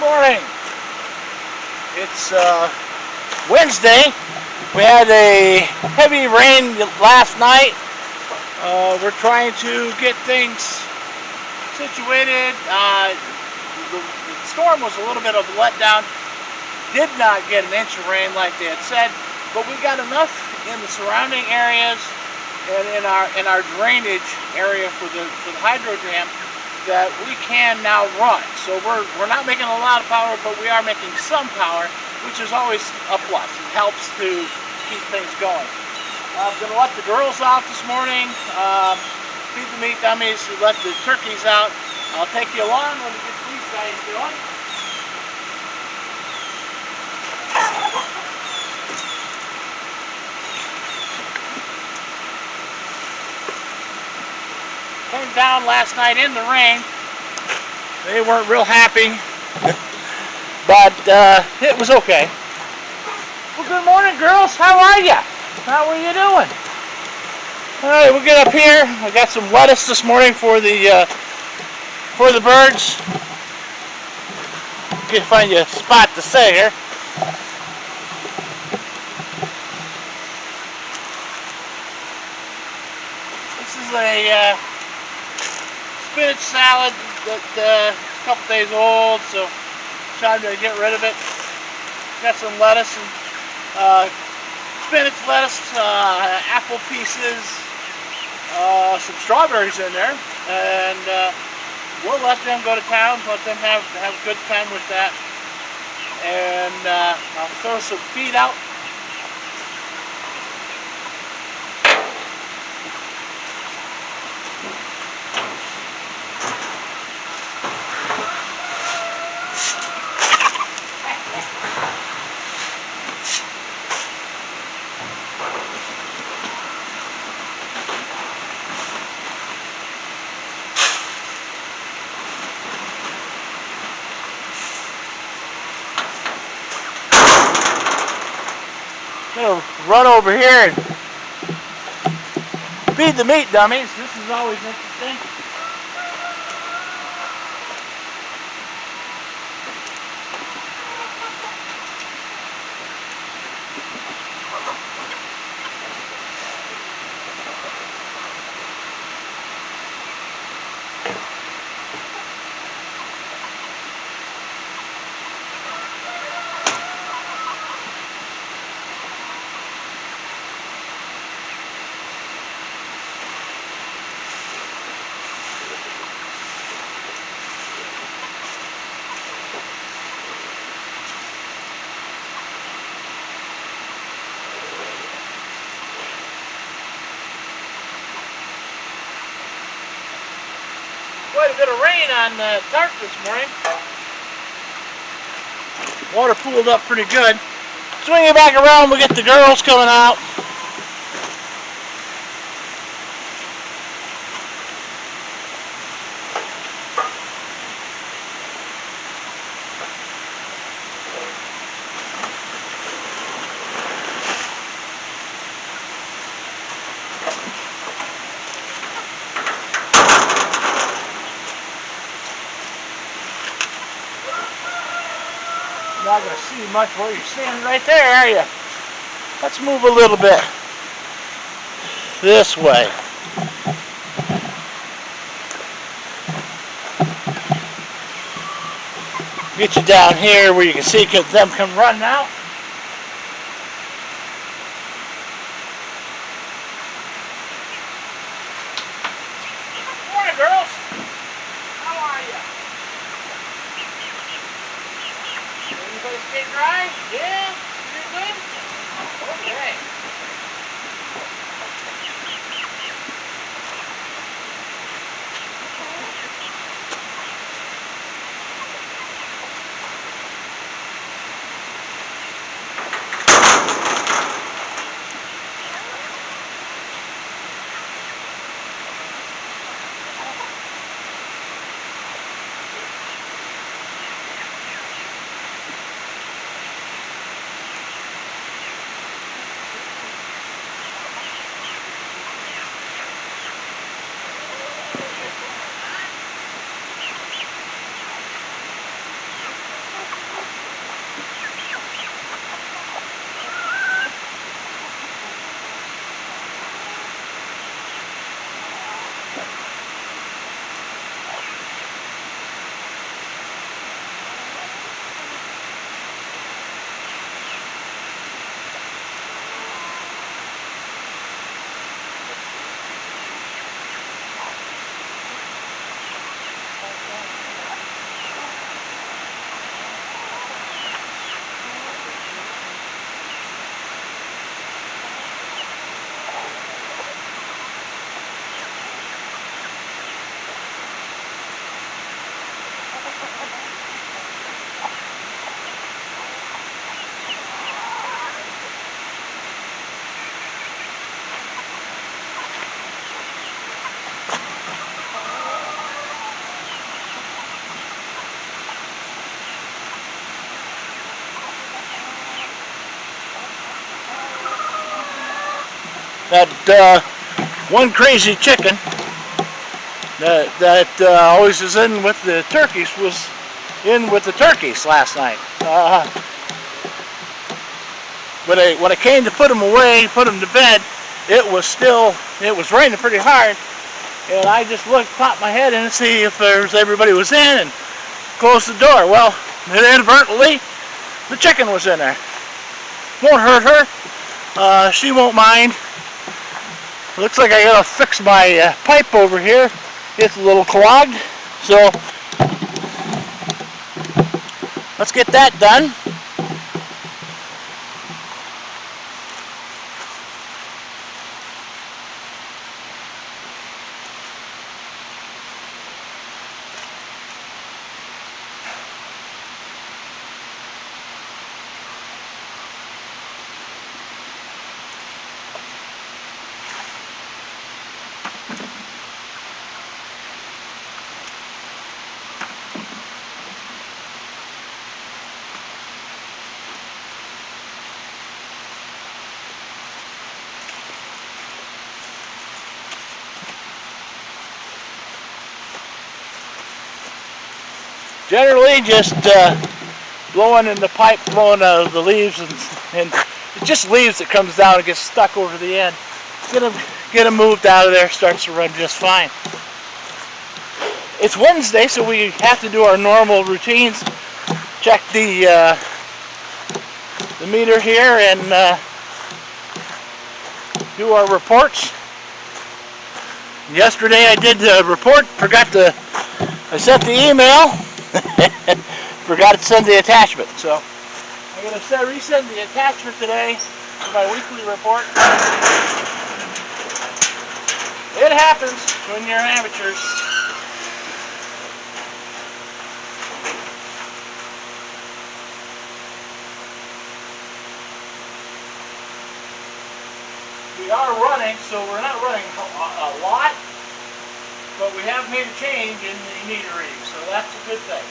Morning. It's Wednesday. We had a heavy rain last night. We're trying to get things situated. The storm was a little bit of a letdown. Did not get an inch of rain like they had said, but we got enough in the surrounding areas and in our drainage area for the hydro dam that we can now run. So we're not making a lot of power, but we are making some power, which is always a plus. It helps to keep things going. I'm going to let the girls out this morning, feed the meat dummies, let the turkeys out. I'll take you along when we get these guys going. Came down last night in the rain. They weren't real happy, but it was okay. Well, good morning, girls. How are you? How are you doing? All right, we'll get up here. I got some lettuce this morning for the birds. Can find you a spot to stay here. This is a spinach salad that's a couple days old, so time to get rid of it. Got some lettuce and spinach lettuce, apple pieces, some strawberries in there, and we'll let them go to town, let them have a good time with that. And I'll throw some feed out. I'm going to run over here and feed the meat dummies. This is always interesting. Quite a bit of rain on the tarp this morning. Water pooled up pretty good. Swing it back around, we'll get the girls coming out. Not going to see much where you're standing right there, are you? Let's move a little bit this way. Get you down here where you can see them come running out. Good morning, girls. How are you? Everybody stay dry? Yeah? You're good? Okay. That one crazy chicken that always is in with the turkeys was in with the turkeys last night. When I came to put them away, put them to bed, it was raining pretty hard, and I just popped my head in to see if everybody was in, and closed the door. Well, inadvertently, the chicken was in there. Won't hurt her. She won't mind. Looks like I gotta fix my pipe over here. It's a little clogged, so let's get that done. Generally just blowing in the pipe, blowing out the leaves, and it's just leaves that comes down and gets stuck over the end. Get them moved out of there, starts to run just fine. It's Wednesday, so we have to do our normal routines. Check the meter here and do our reports. Yesterday I did the report, I sent the email, forgot to send the attachment. So I'm going to resend the attachment today for my weekly report. It happens when you're amateurs. We are running, so we're not running a lot, but we have made a change in the meter reading, so that's a good thing.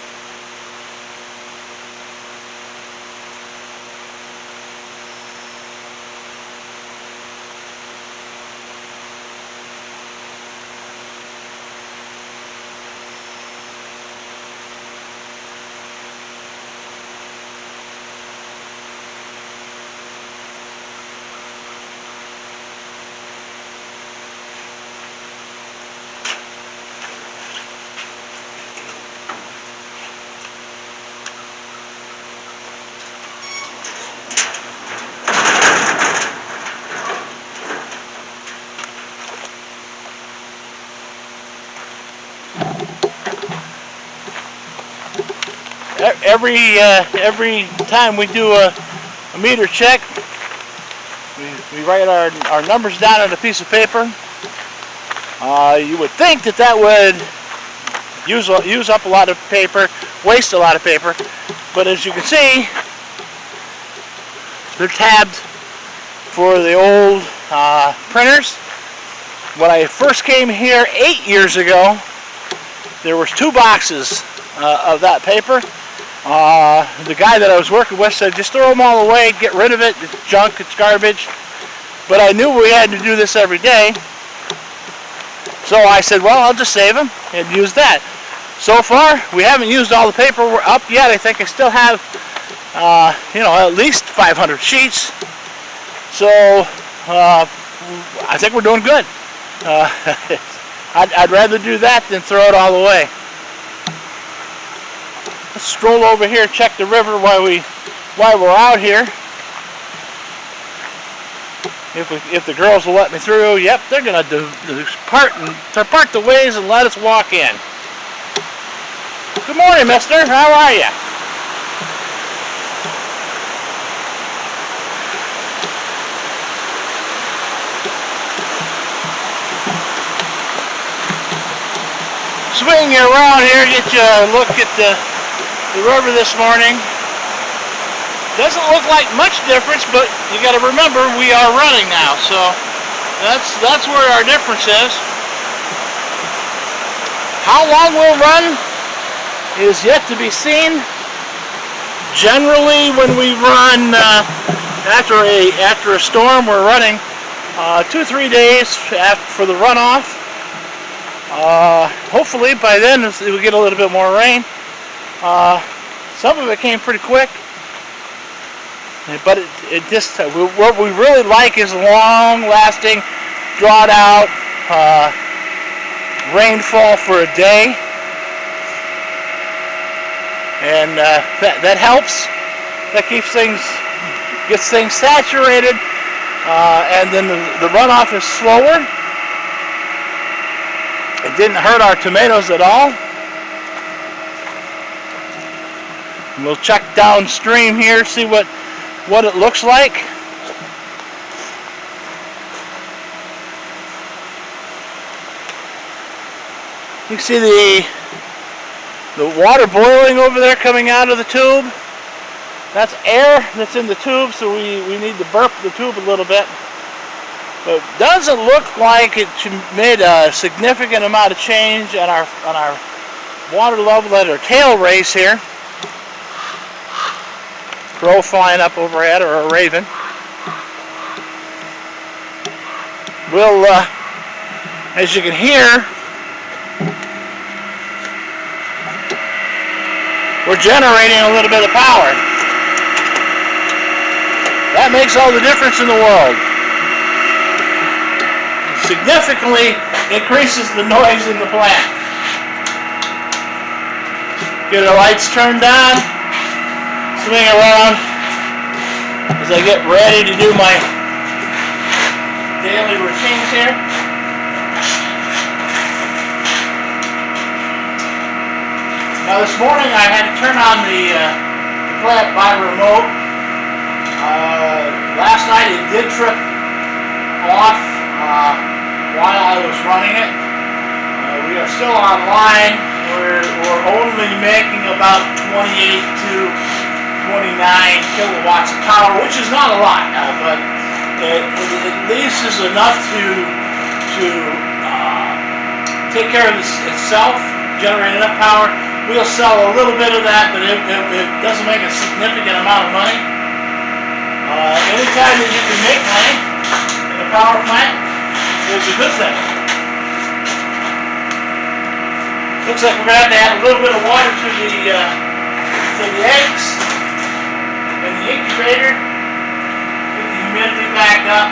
Every time we do a meter check, we write our numbers down on a piece of paper. You would think that would use up a lot of paper, waste a lot of paper, but as you can see, they're tabbed for the old printers. When I first came here 8 years ago, there was 2 boxes of that paper. The guy that I was working with said, just throw them all away, get rid of it, it's junk, it's garbage. But I knew we had to do this every day, so I said, well, I'll just save them and use that. So far, we haven't used all the paper up yet. I think I still have, at least 500 sheets. So I think we're doing good. I'd rather do that than throw it all away. Let's stroll over here, check the river while we're out here. If the girls will let me through, yep, they're gonna part the ways and let us walk in. Good morning, mister. How are you? swing you around here, get you a look at the river this morning. Doesn't look like much difference, but you got to remember we are running now, so that's where our difference is. How long we'll run is yet to be seen. Generally, when we run after a storm, we're running 2-3 days for the runoff. Hopefully by then we get a little bit more rain. Some of it came pretty quick, but it just what we really like is long-lasting, drawn-out rainfall for a day, and that helps. That gets things saturated, and then the runoff is slower. It didn't hurt our tomatoes at all. We'll check downstream here, see what it looks like. You can see the water boiling over there coming out of the tube. That's air that's in the tube, so we need to burp the tube a little bit. But it doesn't look like it made a significant amount of change on our water level at our tail race here. Crow flying up overhead, or a raven. We'll, as you can hear, we're generating a little bit of power. That makes all the difference in the world. Significantly increases the noise in the plant. Get the lights turned on, swing around as I get ready to do my daily routines here. Now this morning I had to turn on the plant by remote. Last night it did trip off while I was running it. We are still online. We're only making about 28 to 29 kilowatts of power, which is not a lot, but it at least is enough to take care of itself, generate enough power. We'll sell a little bit of that, but it doesn't make a significant amount of money. Anytime that you can make money in a power plant is a good thing. Looks like we're going to have to add a little bit of water to the eggs in the incubator. Get the humidity back up.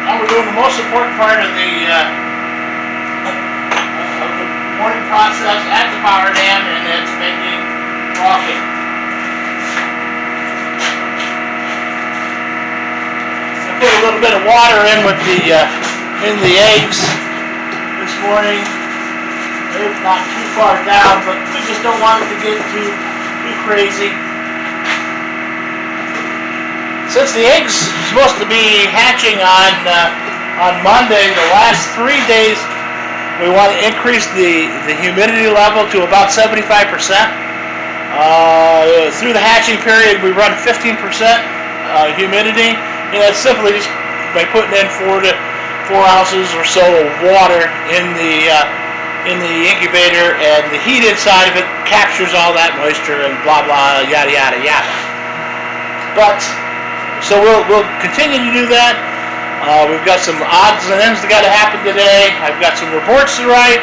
Now we're doing the most important part of the morning process at the power dam, and it's making coffee. I put a little bit of water in with in the eggs this morning. They're not too far down, but we just don't want it to get too crazy. Since the eggs are supposed to be hatching on Monday, the last 3 days we want to increase the humidity level to about 75%. Through the hatching period, we run 15% humidity, and that's simply just by putting in 4 ounces or so of water in the incubator, and the heat inside of it captures all that moisture and blah blah yada yada yada. But so we'll continue to do that. We've got some odds and ends that got to happen today. I've got some reports to write.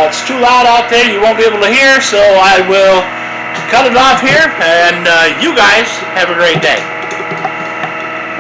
It's too loud out there, you won't be able to hear, so I will cut it off here, and you guys have a great day.